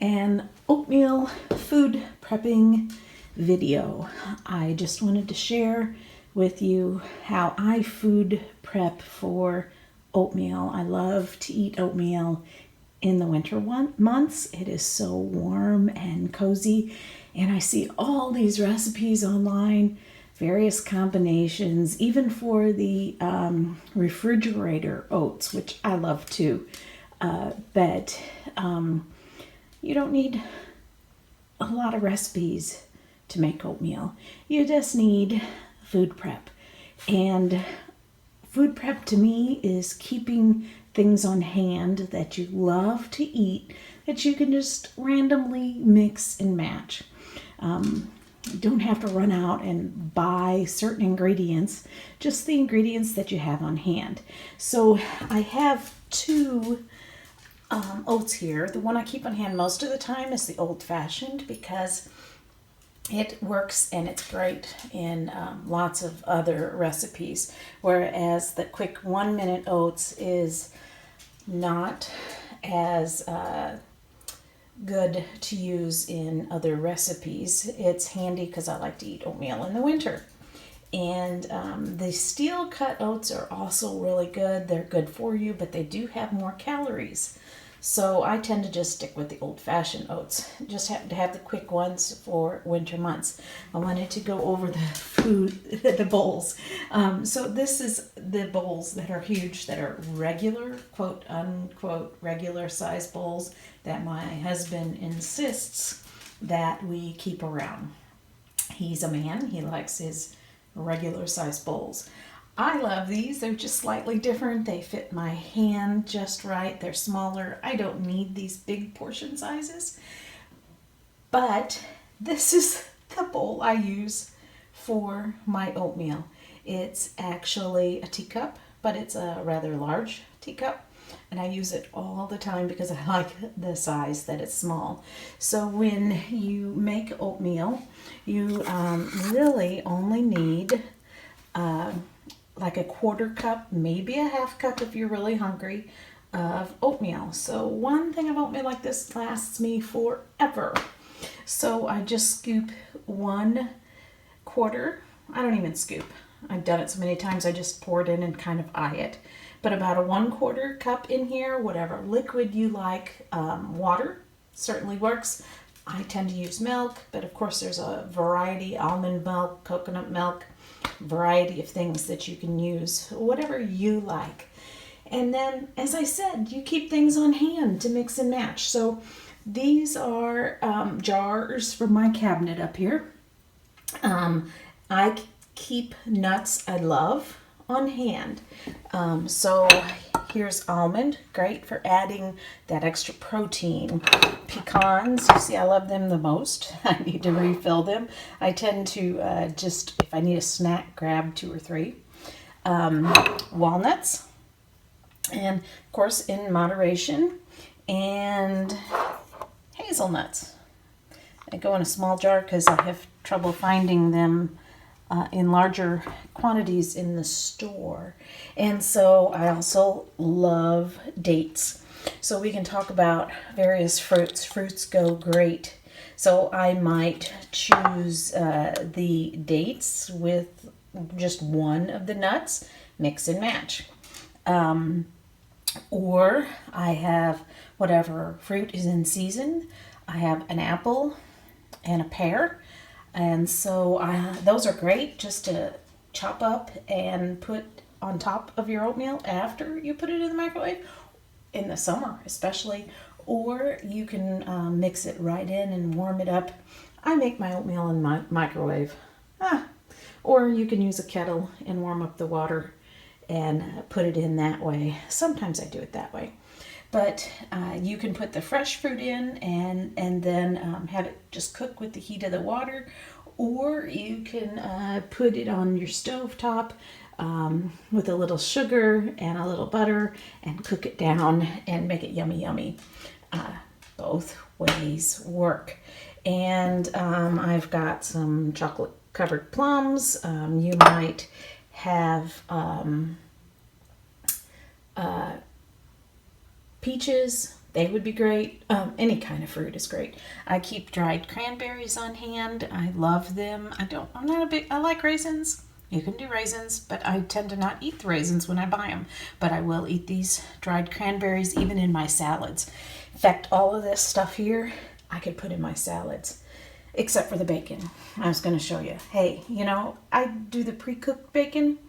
an oatmeal food prepping video. I just wanted to share with you how I food prep for oatmeal. I love to eat oatmeal in the winter months. It is so warm and cozy, and I see all these recipes online, various combinations, even for the refrigerator oats, which I love too. But you don't need a lot of recipes to make oatmeal. You just need food prep. And food prep to me is keeping things on hand that you love to eat that you can just randomly mix and match. You don't have to run out and buy certain ingredients, just the ingredients that you have on hand. So I have two oats here. The one I keep on hand most of the time is the old-fashioned because it works and it's great in lots of other recipes, whereas the quick 1-minute oats is not as good to use in other recipes. It's handy because I like to eat oatmeal in the winter. And the steel cut oats are also really good. They're good for you, but they do have more calories. So I tend to just stick with the old-fashioned oats. Just have to have the quick ones for winter months. I wanted to go over the food, the bowls. So this is the bowls that are huge, that are regular, quote unquote, regular size bowls that my husband insists that we keep around. He's a man. He likes his regular size bowls. I love these. They're just slightly different. They fit my hand just right. They're smaller. I don't need these big portion sizes. But this is the bowl I use for my oatmeal. It's actually a teacup, but it's a rather large teacup. And I use it all the time because I like the size that it's small. So when you make oatmeal, you really only need like a 1/4 cup, maybe a 1/2 cup if you're really hungry, of oatmeal. So one thing of oatmeal like this lasts me forever. So I just scoop 1/4. I don't even scoop. I've done it so many times I just pour it in and kind of eye it. But about a 1/4 cup in here, whatever liquid you like. Water certainly works. I tend to use milk, but of course there's a variety, almond milk, coconut milk, variety of things that you can use, whatever you like. And then, as I said, you keep things on hand to mix and match. So these are jars from my cabinet up here. I keep nuts I love on hand. So here's almond, great for adding that extra protein. Pecans, you see I love them the most. I need to refill them. I tend to just, if I need a snack, grab 2 or 3. Walnuts, and of course in moderation, and hazelnuts. I go in a small jar because I have trouble finding them in larger quantities in the store. And so I also love dates. So we can talk about various fruits. Fruits go great. So I might choose the dates with just one of the nuts, mix and match. Or I have whatever fruit is in season. I have an apple and a pear. And so those are great just to chop up and put on top of your oatmeal after you put it in the microwave, in the summer especially. Or you can mix it right in and warm it up. I make my oatmeal in my microwave. Or you can use a kettle and warm up the water and put it in that way. Sometimes I do it that way. But you can put the fresh fruit in and then have it just cook with the heat of the water, or you can put it on your stove top with a little sugar and a little butter and cook it down and make it yummy, yummy. Both ways work. And I've got some chocolate covered plums. You might have peaches, They would be great. Any kind of fruit is great. I keep dried cranberries on hand. I love them. I like raisins. You can do raisins, but I tend to not eat the raisins when I buy them. But I will eat these dried cranberries even in my salads. In fact, all of this stuff here, I could put in my salads, except for the bacon. I was going to show you. Hey, I do the pre-cooked bacon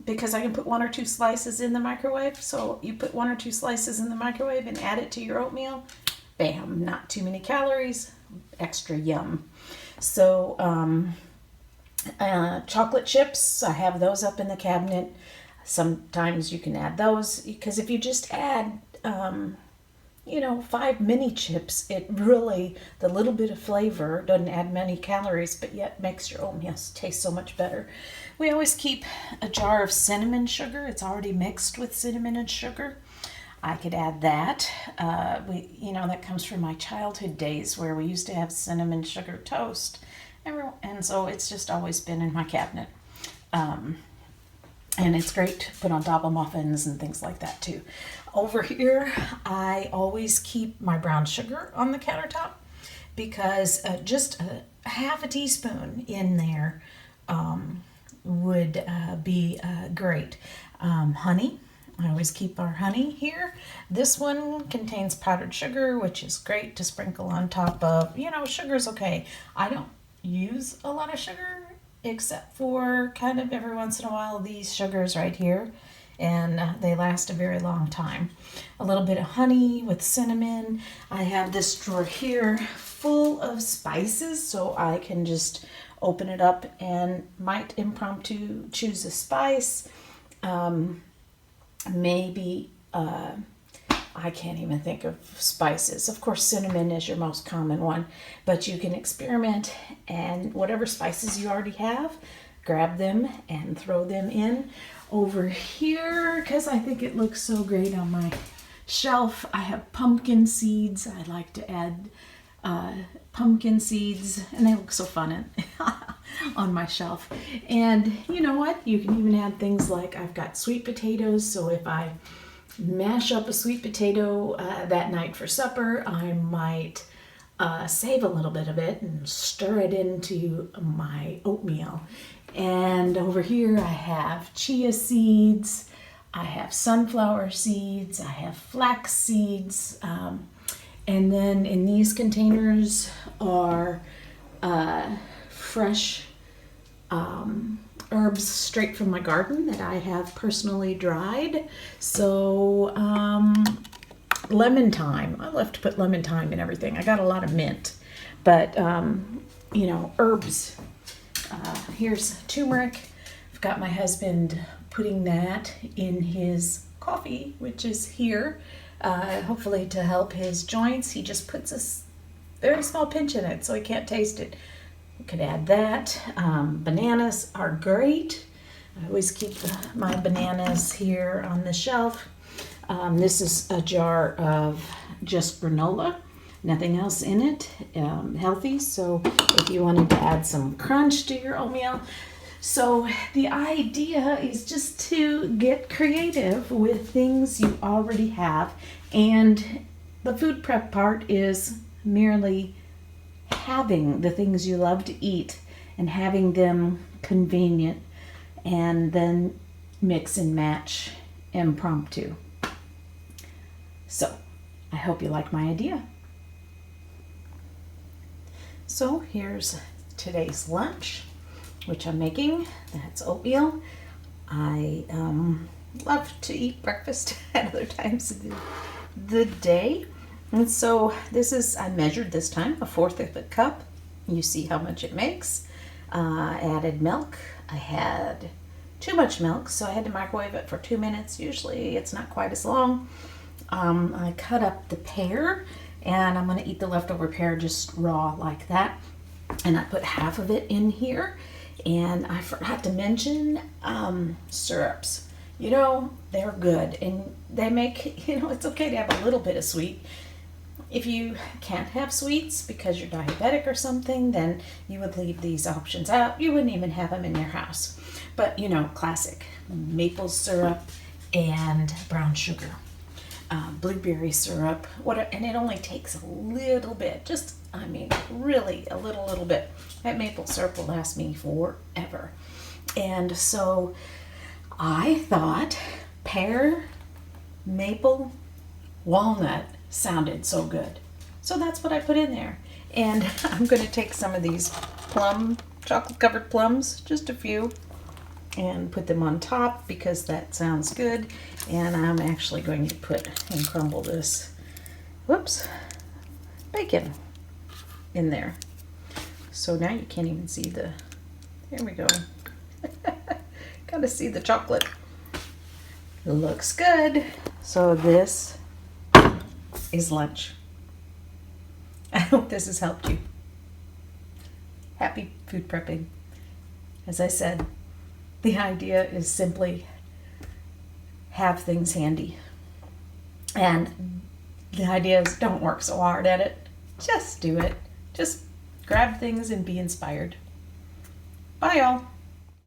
because I can put 1 or 2 slices in the microwave. So you put 1 or 2 slices in the microwave and add it to your oatmeal. Bam, not too many calories, extra yum. So, chocolate chips, I have those up in the cabinet. Sometimes you can add those because if you just add 5 mini chips, it really, the little bit of flavor doesn't add many calories, but yet makes your oatmeal taste so much better. We always keep a jar of cinnamon sugar. It's already mixed with cinnamon and sugar. I could add that. That comes from my childhood days where we used to have cinnamon sugar toast. And so it's just always been in my cabinet. And it's great to put on top of muffins and things like that too. Over here, I always keep my brown sugar on the countertop because just a half a teaspoon in there would be great. Honey, I always keep our honey here. This one contains powdered sugar, which is great to sprinkle on top of, sugar's okay. I don't use a lot of sugar except for kind of every once in a while these sugars right here, and they last a very long time. A little bit of honey with cinnamon. I have this drawer here full of spices, so I can just open it up and might impromptu choose a spice. Maybe I can't even think of spices. Of course, cinnamon is your most common one, but you can experiment, and whatever spices you already have, grab them and throw them in. Over here, because I think it looks so great on my shelf, I have pumpkin seeds. I like to add pumpkin seeds, and they look so fun on my shelf. And you know what? You can even add things like, I've got sweet potatoes, so if I mash up a sweet potato that night for supper, I might save a little bit of it and stir it into my oatmeal. And over here I have chia seeds, I have sunflower seeds, I have flax seeds, and then in these containers are fresh herbs straight from my garden that I have personally dried. So lemon thyme, I love to put lemon thyme in everything. I got a lot of mint, but herbs. Here's turmeric. I've got my husband putting that in his coffee, which is here, hopefully to help his joints. He just puts a very small pinch in it so he can't taste it. You could add that. Bananas are great. I always keep my bananas here on the shelf. This is a jar of just granola, nothing else in it, healthy. So if you wanted to add some crunch to your oatmeal. So the idea is just to get creative with things you already have. And the food prep part is merely having the things you love to eat and having them convenient, and then mix and match impromptu. So I hope you like my idea. So here's today's lunch, which I'm making. That's oatmeal. I love to eat breakfast at other times of the day. And so I measured this time, 1/4 of a cup. You see how much it makes. Added milk. I had too much milk, so I had to microwave it for 2 minutes. Usually it's not quite as long. I cut up the pear, and I'm going to eat the leftover pear just raw like that. And I put half of it in here. And I forgot to mention syrups. They're good, and they make, it's okay to have a little bit of sweet. If you can't have sweets because you're diabetic or something, then you would leave these options out. You wouldn't even have them in your house. But, classic maple syrup and brown sugar. blueberry syrup, and it only takes a little bit, just, I mean, really a little bit. That maple syrup will last me forever. And so I thought pear, maple, walnut sounded so good. So that's what I put in there. And I'm going to take some of these chocolate covered plums, just a few, and put them on top because that sounds good. And I'm actually going to put and crumble this, bacon in there. So now you can't even see there we go. Gotta see the chocolate. It looks good. So this is lunch. I hope this has helped you. Happy food prepping. As I said, the idea is simply have things handy. And the idea is don't work so hard at it. Just do it. Just grab things and be inspired. Bye, y'all.